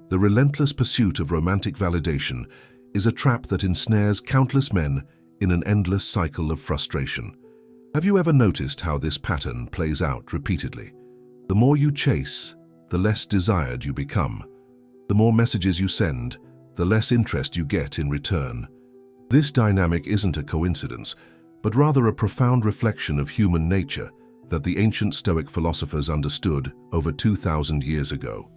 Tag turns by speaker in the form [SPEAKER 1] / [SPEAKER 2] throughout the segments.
[SPEAKER 1] The relentless pursuit of romantic validation is a trap that ensnares countless men in an endless cycle of frustration. Have you ever noticed how this pattern plays out repeatedly? The more you chase, the less desired you become. The more messages you send, the less interest you get in return. This dynamic isn't a coincidence, but rather a profound reflection of human nature that the ancient Stoic philosophers understood over 2,000 years ago.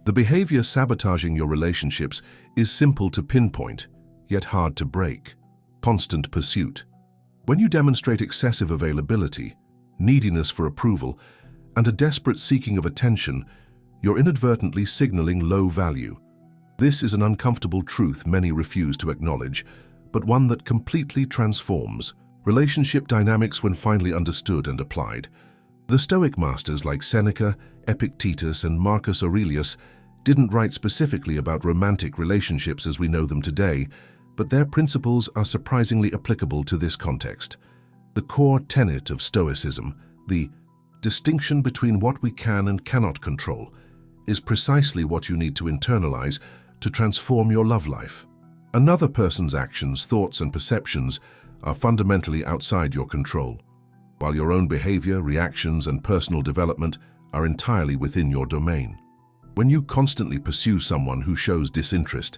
[SPEAKER 1] The behavior sabotaging your relationships is simple to pinpoint, yet hard to break. Constant pursuit. When you demonstrate excessive availability, neediness for approval, and a desperate seeking of attention, you're inadvertently signaling low value. This is an uncomfortable truth many refuse to acknowledge, but one that completely transforms relationship dynamics when finally understood and applied. The Stoic masters like Seneca, Epictetus, and Marcus Aurelius didn't write specifically about romantic relationships as we know them today, but their principles are surprisingly applicable to this context. The core tenet of Stoicism, the distinction between what we can and cannot control, is precisely what you need to internalize to transform your love life. Another person's actions, thoughts, and perceptions are fundamentally outside your control, while your own behavior, reactions, and personal development are entirely within your domain. When you constantly pursue someone who shows disinterest,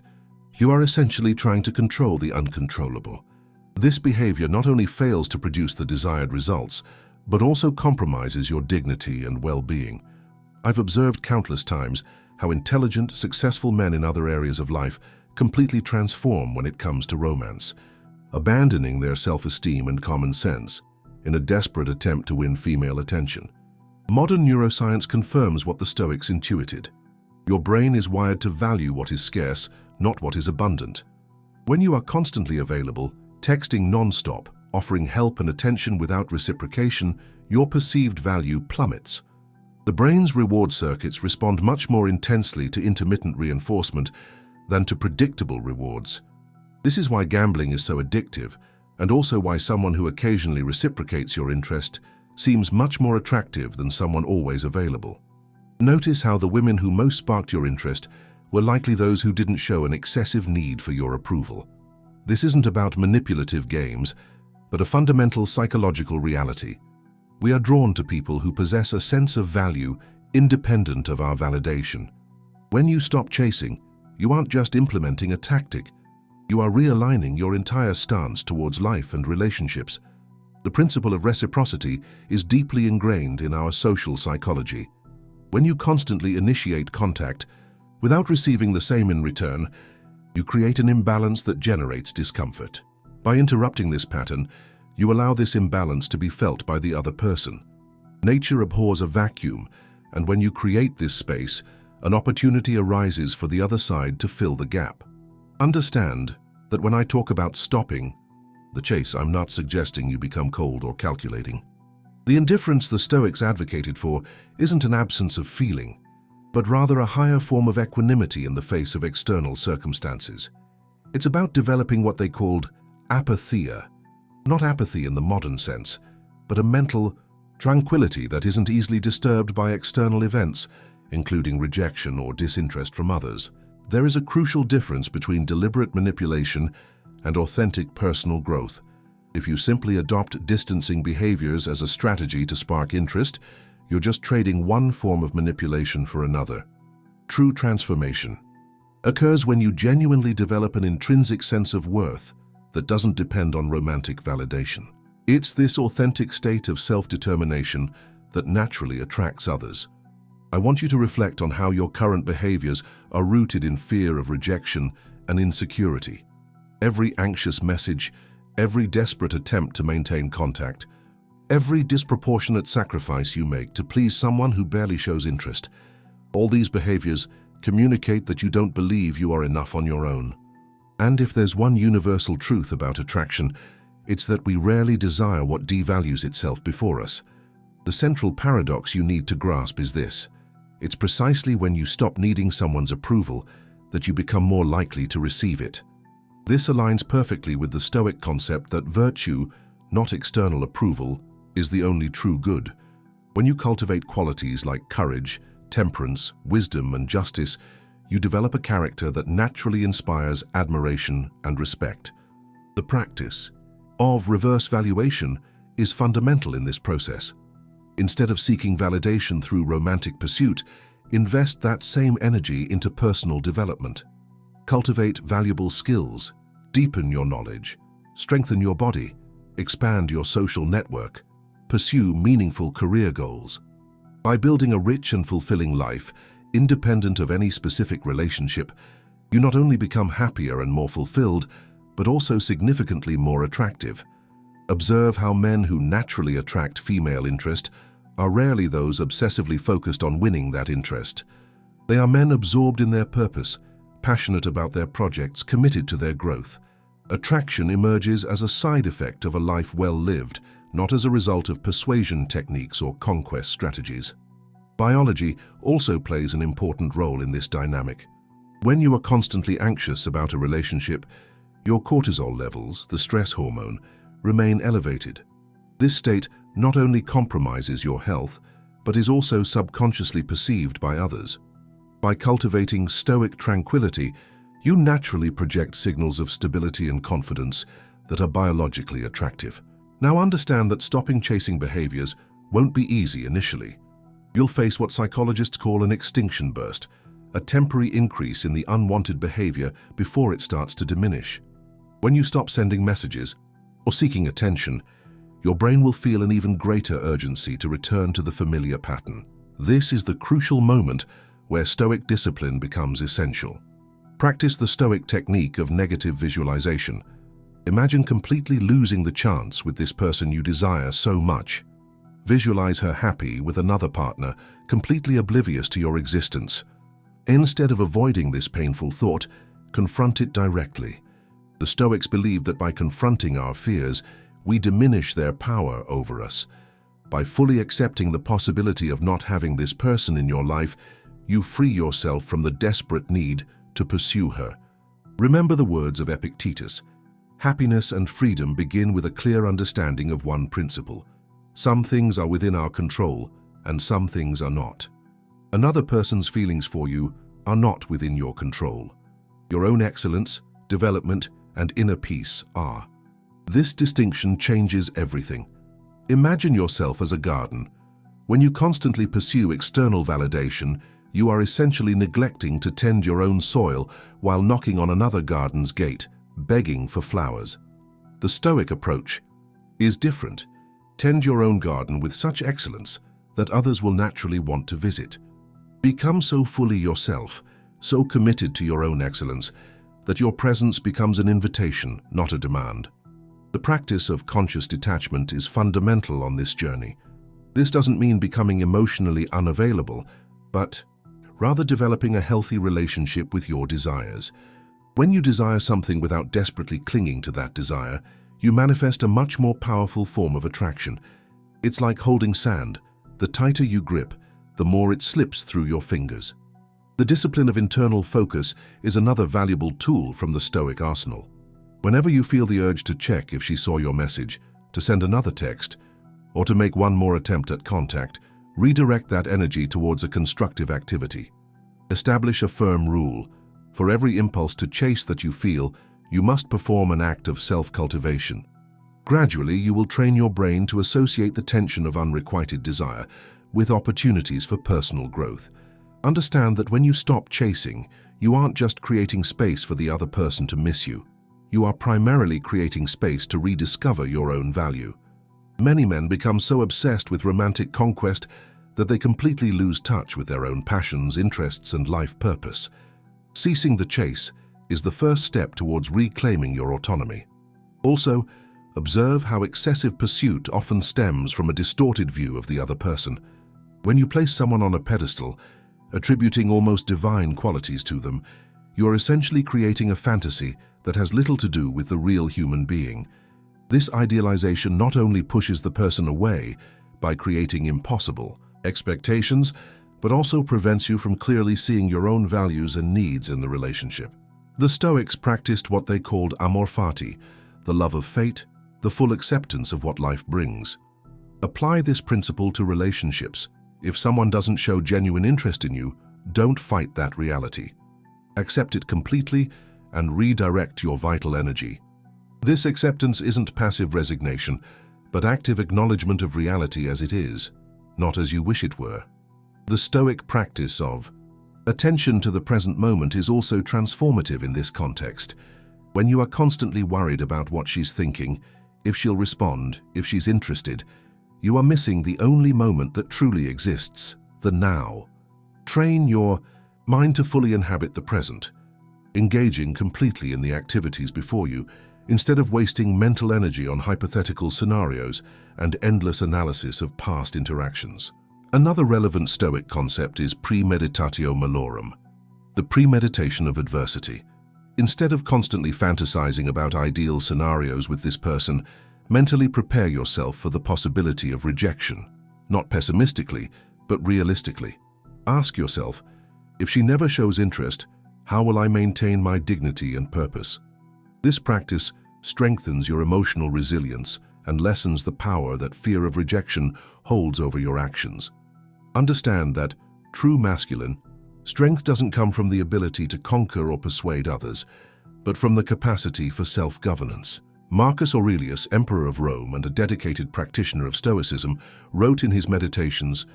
[SPEAKER 1] you are essentially trying to control the uncontrollable. This behavior not only fails to produce the desired results, but also compromises your dignity and well-being. I've observed countless times how intelligent, successful men in other areas of life completely transform when it comes to romance, abandoning their self-esteem and common sense in a desperate attempt to win female attention. Modern neuroscience confirms what the Stoics intuited. Your brain is wired to value what is scarce, not what is abundant. When you are constantly available, texting non-stop, offering help and attention without reciprocation, your perceived value plummets. The brain's reward circuits respond much more intensely to intermittent reinforcement than to predictable rewards. This is why gambling is so addictive, and also why someone who occasionally reciprocates your interest seems much more attractive than someone always available. Notice how the women who most sparked your interest were likely those who didn't show an excessive need for your approval. This isn't about manipulative games, but a fundamental psychological reality. We are drawn to people who possess a sense of value independent of our validation. When you stop chasing, you aren't just implementing a tactic. You are realigning your entire stance towards life and relationships. The principle of reciprocity is deeply ingrained in our social psychology. When you constantly initiate contact without receiving the same in return, you create an imbalance that generates discomfort. By interrupting this pattern, you allow this imbalance to be felt by the other person. Nature abhors a vacuum, and when you create this space, an opportunity arises for the other side to fill the gap. Understand that when I talk about stopping the chase, I'm not suggesting you become cold or calculating. The indifference the Stoics advocated for isn't an absence of feeling, but rather a higher form of equanimity in the face of external circumstances. It's about developing what they called apatheia, not apathy in the modern sense, but a mental tranquility that isn't easily disturbed by external events, including rejection or disinterest from others. There is a crucial difference between deliberate manipulation and authentic personal growth. If you simply adopt distancing behaviors as a strategy to spark interest, you're just trading one form of manipulation for another. True transformation occurs when you genuinely develop an intrinsic sense of worth that doesn't depend on romantic validation. It's this authentic state of self-determination that naturally attracts others. I want you to reflect on how your current behaviors are rooted in fear of rejection and insecurity. Every anxious message, every desperate attempt to maintain contact, every disproportionate sacrifice you make to please someone who barely shows interest, all these behaviors communicate that you don't believe you are enough on your own. And if there's one universal truth about attraction, it's that we rarely desire what devalues itself before us. The central paradox you need to grasp is this: it's precisely when you stop needing someone's approval that you become more likely to receive it. This aligns perfectly with the Stoic concept that virtue, not external approval, is the only true good. When you cultivate qualities like courage, temperance, wisdom, and justice, you develop a character that naturally inspires admiration and respect. The practice of reverse valuation is fundamental in this process. Instead of seeking validation through romantic pursuit, invest that same energy into personal development. Cultivate valuable skills, deepen your knowledge, strengthen your body, expand your social network, pursue meaningful career goals. By building a rich and fulfilling life, independent of any specific relationship, you not only become happier and more fulfilled, but also significantly more attractive. Observe how men who naturally attract female interest are rarely those obsessively focused on winning that interest. They are men absorbed in their purpose, passionate about their projects, committed to their growth. Attraction emerges as a side effect of a life well lived, not as a result of persuasion techniques or conquest strategies. Biology also plays an important role in this dynamic. When you are constantly anxious about a relationship, your cortisol levels, the stress hormone, remain elevated. This state not only compromises your health, but is also subconsciously perceived by others. By cultivating stoic tranquility, you naturally project signals of stability and confidence that are biologically attractive. Now understand that stopping chasing behaviors won't be easy initially. You'll face what psychologists call an extinction burst, a temporary increase in the unwanted behavior before it starts to diminish. When you stop sending messages or seeking attention, your brain will feel an even greater urgency to return to the familiar pattern. This is the crucial moment where stoic discipline becomes essential. Practice the stoic technique of negative visualization. Imagine completely losing the chance with this person you desire so much. Visualize her happy with another partner, completely oblivious to your existence. Instead of avoiding this painful thought, confront it directly. The Stoics believe that by confronting our fears, we diminish their power over us. By fully accepting the possibility of not having this person in your life, you free yourself from the desperate need to pursue her. Remember the words of Epictetus. Happiness and freedom begin with a clear understanding of one principle. Some things are within our control, and some things are not. Another person's feelings for you are not within your control. Your own excellence, development, and inner peace are. This distinction changes everything. Imagine yourself as a garden. When you constantly pursue external validation, you are essentially neglecting to tend your own soil while knocking on another garden's gate, begging for flowers. The Stoic approach is different. Tend your own garden with such excellence that others will naturally want to visit. Become so fully yourself, so committed to your own excellence, that your presence becomes an invitation, not a demand. The practice of conscious detachment is fundamental on this journey. This doesn't mean becoming emotionally unavailable, but rather developing a healthy relationship with your desires. When you desire something without desperately clinging to that desire, you manifest a much more powerful form of attraction. It's like holding sand. The tighter you grip, the more it slips through your fingers. The discipline of internal focus is another valuable tool from the Stoic arsenal. Whenever you feel the urge to check if she saw your message, to send another text, or to make one more attempt at contact, redirect that energy towards a constructive activity. Establish a firm rule. For every impulse to chase that you feel, you must perform an act of self-cultivation. Gradually, you will train your brain to associate the tension of unrequited desire with opportunities for personal growth. Understand that when you stop chasing, you aren't just creating space for the other person to miss you. You are primarily creating space to rediscover your own value. Many men become so obsessed with romantic conquest that they completely lose touch with their own passions, interests, and life purpose. Ceasing the chase is the first step towards reclaiming your autonomy. Also, observe how excessive pursuit often stems from a distorted view of the other person. When you place someone on a pedestal, attributing almost divine qualities to them, you are essentially creating a fantasy that has little to do with the real human being. This idealization not only pushes the person away by creating impossible expectations, but also prevents you from clearly seeing your own values and needs in the relationship. The Stoics practiced what they called amor fati, the love of fate, the full acceptance of what life brings. Apply this principle to relationships. If someone doesn't show genuine interest in you, don't fight that reality. Accept it completely and redirect your vital energy. This acceptance isn't passive resignation, but active acknowledgement of reality as it is, not as you wish it were. The Stoic practice of attention to the present moment is also transformative in this context. When you are constantly worried about what she's thinking, if she'll respond, if she's interested, you are missing the only moment that truly exists, the now. Train your mind to fully inhabit the present, engaging completely in the activities before you, instead of wasting mental energy on hypothetical scenarios and endless analysis of past interactions. Another relevant Stoic concept is premeditatio malorum, the premeditation of adversity. Instead of constantly fantasizing about ideal scenarios with this person, mentally prepare yourself for the possibility of rejection, not pessimistically, but realistically. Ask yourself, if she never shows interest, how will I maintain my dignity and purpose? This practice strengthens your emotional resilience and lessens the power that fear of rejection holds over your actions. Understand that true masculine strength doesn't come from the ability to conquer or persuade others, but from the capacity for self-governance. Marcus Aurelius, Emperor of Rome and a dedicated practitioner of Stoicism, wrote in his Meditations,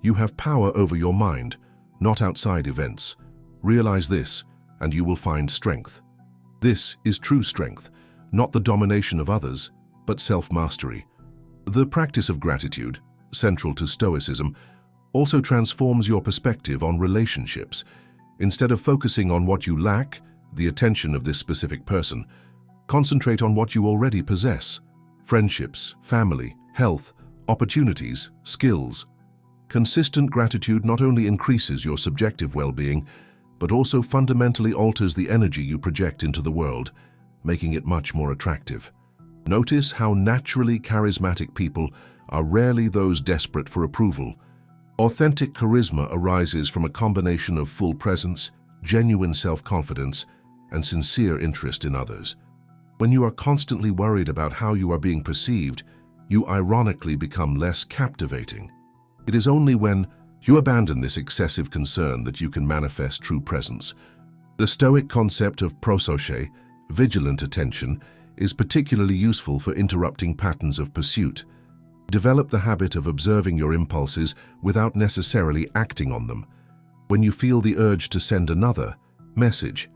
[SPEAKER 1] "You have power over your mind, not outside events. Realize this, and you will find strength." This is true strength, not the domination of others, but self-mastery. The practice of gratitude, central to Stoicism, also transforms your perspective on relationships. Instead of focusing on what you lack, the attention of this specific person, concentrate on what you already possess: friendships, family, health, opportunities, skills. Consistent gratitude not only increases your subjective well-being, but also fundamentally alters the energy you project into the world, making it much more attractive. Notice how naturally charismatic people are rarely those desperate for approval. Authentic charisma arises from a combination of full presence, genuine self-confidence, and sincere interest in others. When you are constantly worried about how you are being perceived, you ironically become less captivating. It is only when you abandon this excessive concern that you can manifest true presence. The Stoic concept of prosauche, vigilant attention, is particularly useful for interrupting patterns of pursuit. Develop the habit of observing your impulses without necessarily acting on them. When you feel the urge to send another message,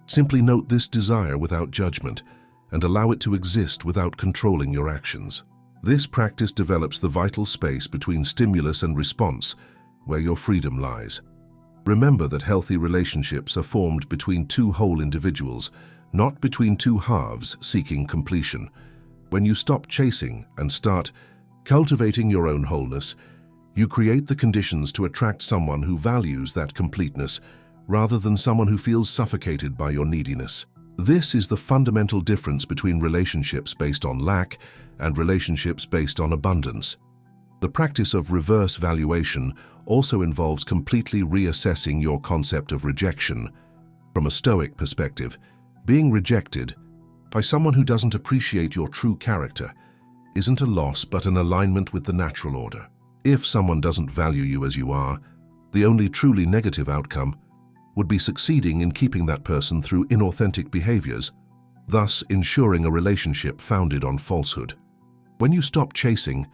[SPEAKER 1] simply note this desire without judgment and allow it to exist without controlling your actions. This practice develops the vital space between stimulus and response, where your freedom lies. Remember that healthy relationships are formed between two whole individuals, not between two halves seeking completion. When you stop chasing and start cultivating your own wholeness, you create the conditions to attract someone who values that completeness, rather than someone who feels suffocated by your neediness. This is the fundamental difference between relationships based on lack and relationships based on abundance. The practice of reverse valuation also involves completely reassessing your concept of rejection. From a Stoic perspective, being rejected by someone who doesn't appreciate your true character isn't a loss but an alignment with the natural order. If someone doesn't value you as you are, the only truly negative outcome would be succeeding in keeping that person through inauthentic behaviors, thus ensuring a relationship founded on falsehood. When you stop chasing,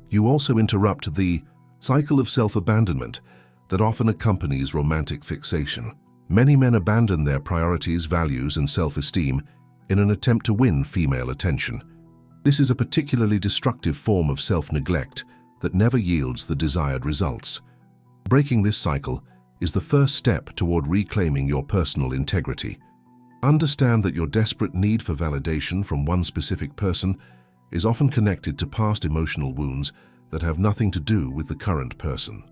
[SPEAKER 1] you also interrupt the cycle of self-abandonment that often accompanies romantic fixation. Many men abandon their priorities, values, and self-esteem in an attempt to win female attention. This is a particularly destructive form of self-neglect that never yields the desired results. Breaking this cycle is the first step toward reclaiming your personal integrity. Understand that your desperate need for validation from one specific person is often connected to past emotional wounds that have nothing to do with the current person.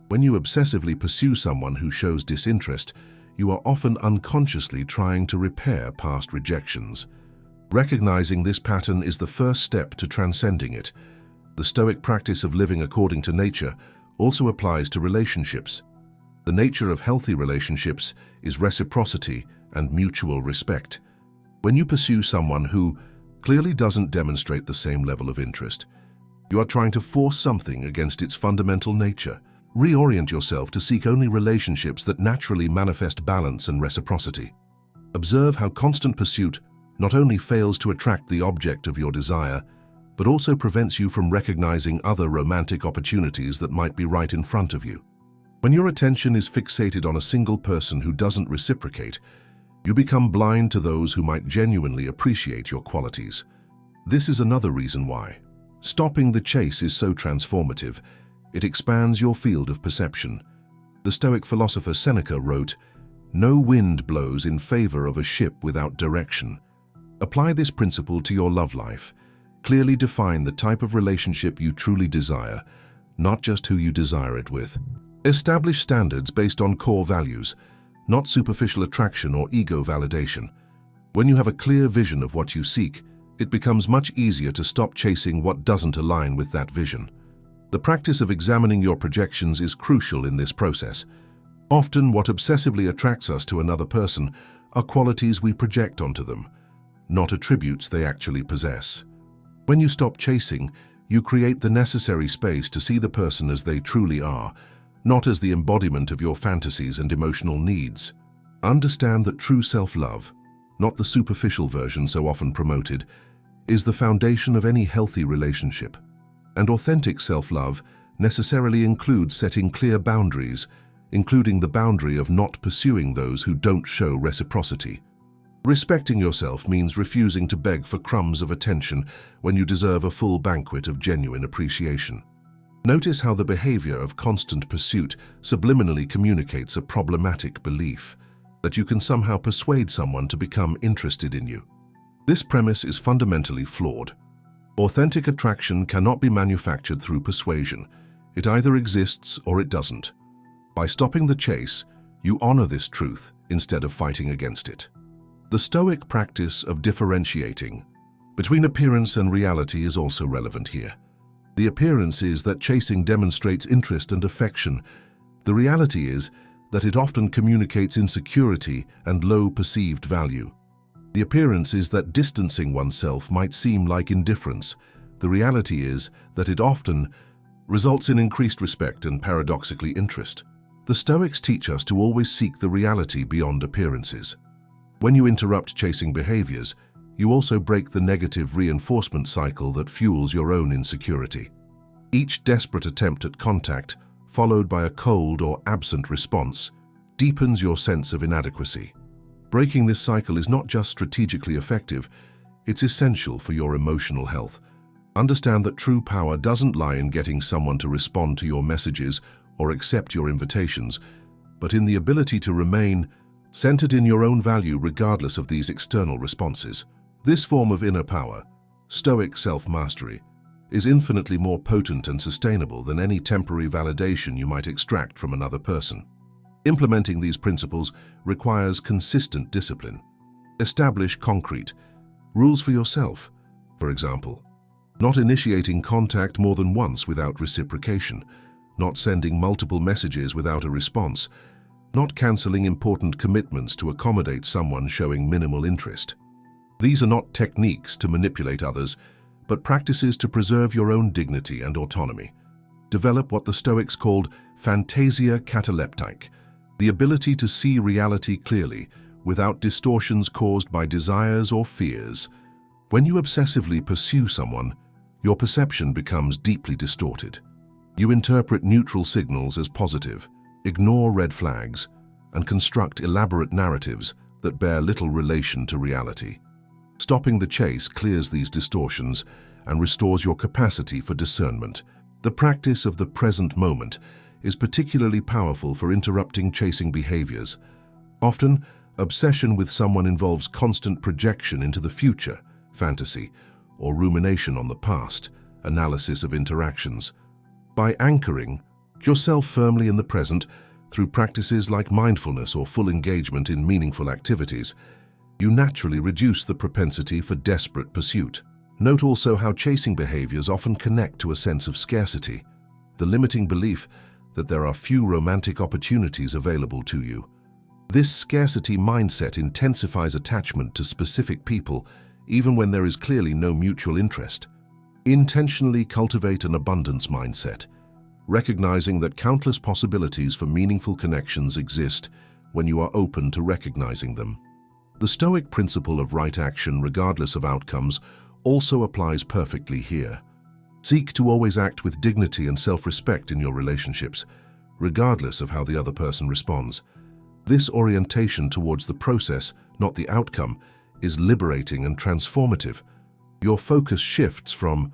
[SPEAKER 1] When you obsessively pursue someone who shows disinterest, you are often unconsciously trying to repair past rejections. Recognizing this pattern is the first step to transcending it. The Stoic practice of living according to nature also applies to relationships. The nature of healthy relationships is reciprocity and mutual respect. When you pursue someone who clearly doesn't demonstrate the same level of interest, you are trying to force something against its fundamental nature. Reorient yourself to seek only relationships that naturally manifest balance and reciprocity. Observe how constant pursuit not only fails to attract the object of your desire, but also prevents you from recognizing other romantic opportunities that might be right in front of you. When your attention is fixated on a single person who doesn't reciprocate, you become blind to those who might genuinely appreciate your qualities. This is another reason why stopping the chase is so transformative. It expands your field of perception. The Stoic philosopher Seneca wrote, "No wind blows in favor of a ship without direction." Apply this principle to your love life. Clearly define the type of relationship you truly desire, not just who you desire it with. Establish standards based on core values, not superficial attraction or ego validation. When you have a clear vision of what you seek, it becomes much easier to stop chasing what doesn't align with that vision. The practice of examining your projections is crucial in this process. Often, what obsessively attracts us to another person are qualities we project onto them, not attributes they actually possess. When you stop chasing, you create the necessary space to see the person as they truly are, not as the embodiment of your fantasies and emotional needs. Understand that true self-love, not the superficial version so often promoted, is the foundation of any healthy relationship. And authentic self-love necessarily includes setting clear boundaries, including the boundary of not pursuing those who don't show reciprocity. Respecting yourself means refusing to beg for crumbs of attention when you deserve a full banquet of genuine appreciation. Notice how the behavior of constant pursuit subliminally communicates a problematic belief that you can somehow persuade someone to become interested in you. This premise is fundamentally flawed. Authentic attraction cannot be manufactured through persuasion. It either exists or it doesn't. By stopping the chase, you honor this truth instead of fighting against it. The Stoic practice of differentiating between appearance and reality is also relevant here. The appearance is that chasing demonstrates interest and affection. The reality is that it often communicates insecurity and low perceived value. The appearance is that distancing oneself might seem like indifference. The reality is that it often results in increased respect and paradoxically interest. The Stoics teach us to always seek the reality beyond appearances. When you interrupt chasing behaviors, you also break the negative reinforcement cycle that fuels your own insecurity. Each desperate attempt at contact, followed by a cold or absent response, deepens your sense of inadequacy. Breaking this cycle is not just strategically effective, it's essential for your emotional health. Understand that true power doesn't lie in getting someone to respond to your messages or accept your invitations, but in the ability to remain centered in your own value regardless of these external responses. This form of inner power, Stoic self-mastery, is infinitely more potent and sustainable than any temporary validation you might extract from another person. Implementing these principles requires consistent discipline. Establish concrete rules for yourself. For example, not initiating contact more than once without reciprocation, not sending multiple messages without a response, not canceling important commitments to accommodate someone showing minimal interest. These are not techniques to manipulate others, but practices to preserve your own dignity and autonomy. Develop what the Stoics called phantasia kataleptike, the ability to see reality clearly without distortions caused by desires or fears. When you obsessively pursue someone, your perception becomes deeply distorted. You interpret neutral signals as positive, ignore red flags, and construct elaborate narratives that bear little relation to reality. Stopping the chase clears these distortions and restores your capacity for discernment. The practice of the present moment is particularly powerful for interrupting chasing behaviors. Often, obsession with someone involves constant projection into the future, fantasy, or rumination on the past, analysis of interactions. By anchoring yourself firmly in the present through practices like mindfulness or full engagement in meaningful activities, you naturally reduce the propensity for desperate pursuit. Note also how chasing behaviors often connect to a sense of scarcity, the limiting belief that there are few romantic opportunities available to you. This scarcity mindset intensifies attachment to specific people, even when there is clearly no mutual interest. Intentionally cultivate an abundance mindset. recognizing that countless possibilities for meaningful connections exist when you are open to recognizing them. The Stoic principle of right action regardless of outcomes also applies perfectly here. Seek to always act with dignity and self-respect in your relationships, regardless of how the other person responds. This orientation towards the process, not the outcome, is liberating and transformative. Your focus shifts from,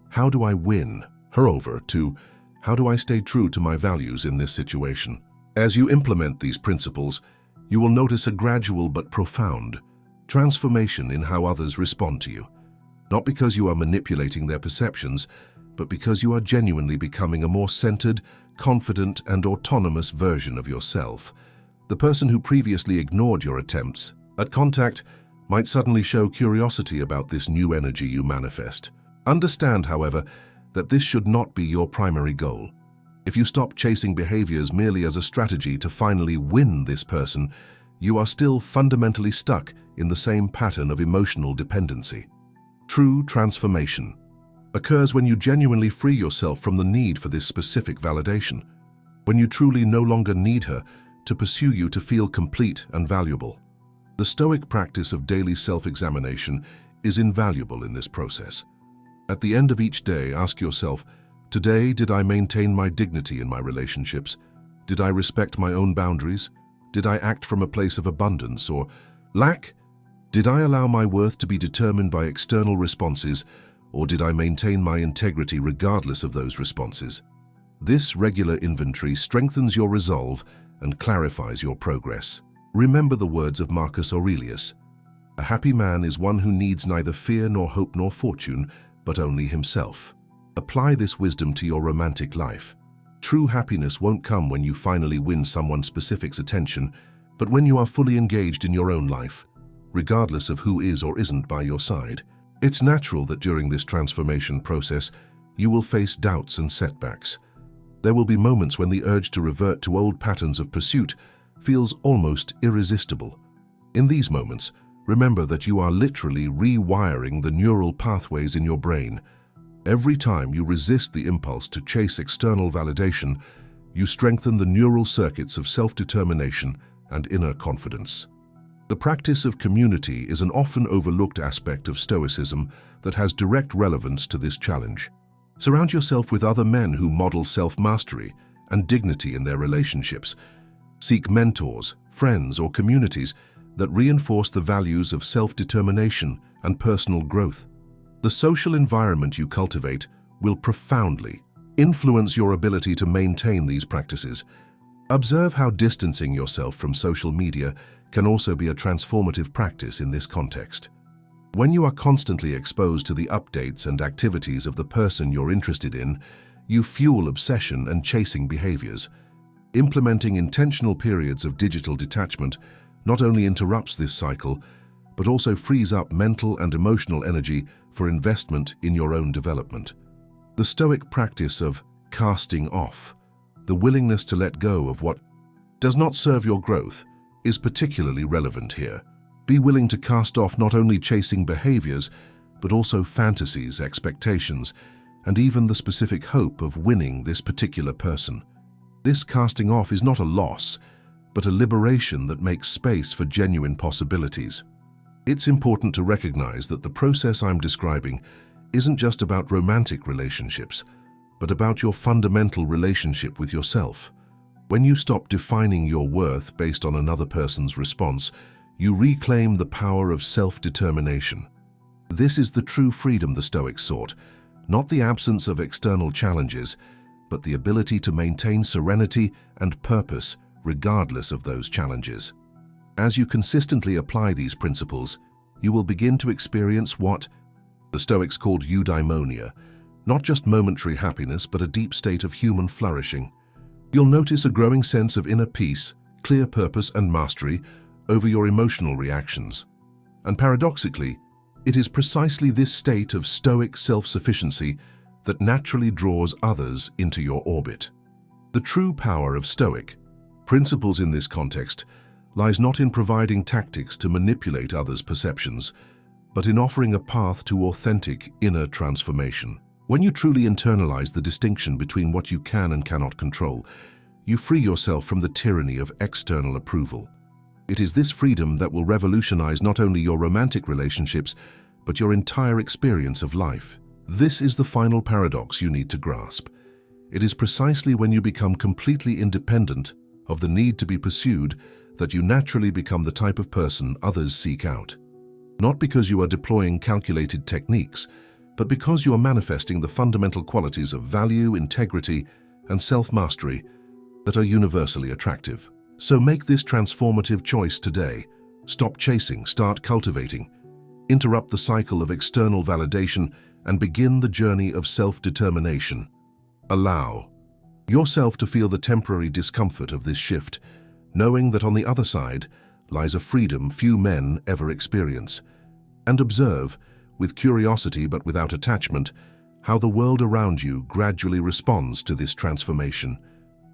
[SPEAKER 1] "How do I win?" over to, "How do I stay true to my values in this situation?" As you implement these principles, you will notice a gradual but profound transformation in how others respond to you. Not because you are manipulating their perceptions, but because you are genuinely becoming a more centered, confident, and autonomous version of yourself. The person who previously ignored your attempts at contact might suddenly show curiosity about this new energy you manifest. Understand, however, that this should not be your primary goal. If you stop chasing behaviors merely as a strategy to finally win this person, you are still fundamentally stuck in the same pattern of emotional dependency. True transformation occurs when you genuinely free yourself from the need for this specific validation, when you truly no longer need her to pursue you to feel complete and valuable. The Stoic practice of daily self-examination is invaluable in this process. At the end of each day, ask yourself, "Today, did I maintain my dignity in my relationships? Did I respect my own boundaries? Did I act from a place of abundance or lack? Did I allow my worth to be determined by external responses, or did I maintain my integrity regardless of those responses?" This regular inventory strengthens your resolve and clarifies your progress. Remember the words of Marcus Aurelius, "A happy man is one who needs neither fear nor hope nor fortune, but only himself." Apply this wisdom to your romantic life. True happiness won't come when you finally win someone specific's attention, but when you are fully engaged in your own life, regardless of who is or isn't by your side. It's natural that during this transformation process, you will face doubts and setbacks. There will be moments when the urge to revert to old patterns of pursuit feels almost irresistible. In these moments, remember that you are literally rewiring the neural pathways in your brain. Every time you resist the impulse to chase external validation, you strengthen the neural circuits of self-determination and inner confidence. The practice of community is an often overlooked aspect of Stoicism that has direct relevance to this challenge. Surround yourself with other men who model self-mastery and dignity in their relationships. Seek mentors, friends, or communities that reinforce the values of self-determination and personal growth. The social environment you cultivate will profoundly influence your ability to maintain these practices. Observe how distancing yourself from social media can also be a transformative practice in this context. When you are constantly exposed to the updates and activities of the person you're interested in, you fuel obsession and chasing behaviors. Implementing intentional periods of digital detachment not only interrupts this cycle, but also frees up mental and emotional energy for investment in your own development. The Stoic practice of casting off, the willingness to let go of what does not serve your growth, is particularly relevant here. Be willing to cast off not only chasing behaviors, but also fantasies, expectations, and even the specific hope of winning this particular person. This casting off is not a loss, but a liberation that makes space for genuine possibilities. It's important to recognize that the process I'm describing isn't just about romantic relationships, but about your fundamental relationship with yourself. When you stop defining your worth based on another person's response, you reclaim the power of self-determination. This is the true freedom the Stoics sought, not the absence of external challenges, but the ability to maintain serenity and purpose regardless of those challenges. As you consistently apply these principles, you will begin to experience what the Stoics called eudaimonia, not just momentary happiness, but a deep state of human flourishing. You'll notice a growing sense of inner peace, clear purpose, and mastery over your emotional reactions. And paradoxically, it is precisely this state of Stoic self-sufficiency that naturally draws others into your orbit. The true power of Stoic principles in this context lies not in providing tactics to manipulate others' perceptions, but in offering a path to authentic inner transformation. When you truly internalize the distinction between what you can and cannot control, you free yourself from the tyranny of external approval. It is this freedom that will revolutionize not only your romantic relationships, but your entire experience of life. This is the final paradox you need to grasp. It is precisely when you become completely independent of the need to be pursued that you naturally become the type of person others seek out. Not because you are deploying calculated techniques, but because you are manifesting the fundamental qualities of value, integrity, and self-mastery that are universally attractive. So make this transformative choice today. Stop chasing, start cultivating. Interrupt the cycle of external validation and begin the journey of self-determination. Allow yourself to feel the temporary discomfort of this shift, knowing that on the other side lies a freedom few men ever experience. And observe, with curiosity but without attachment, how the world around you gradually responds to this transformation.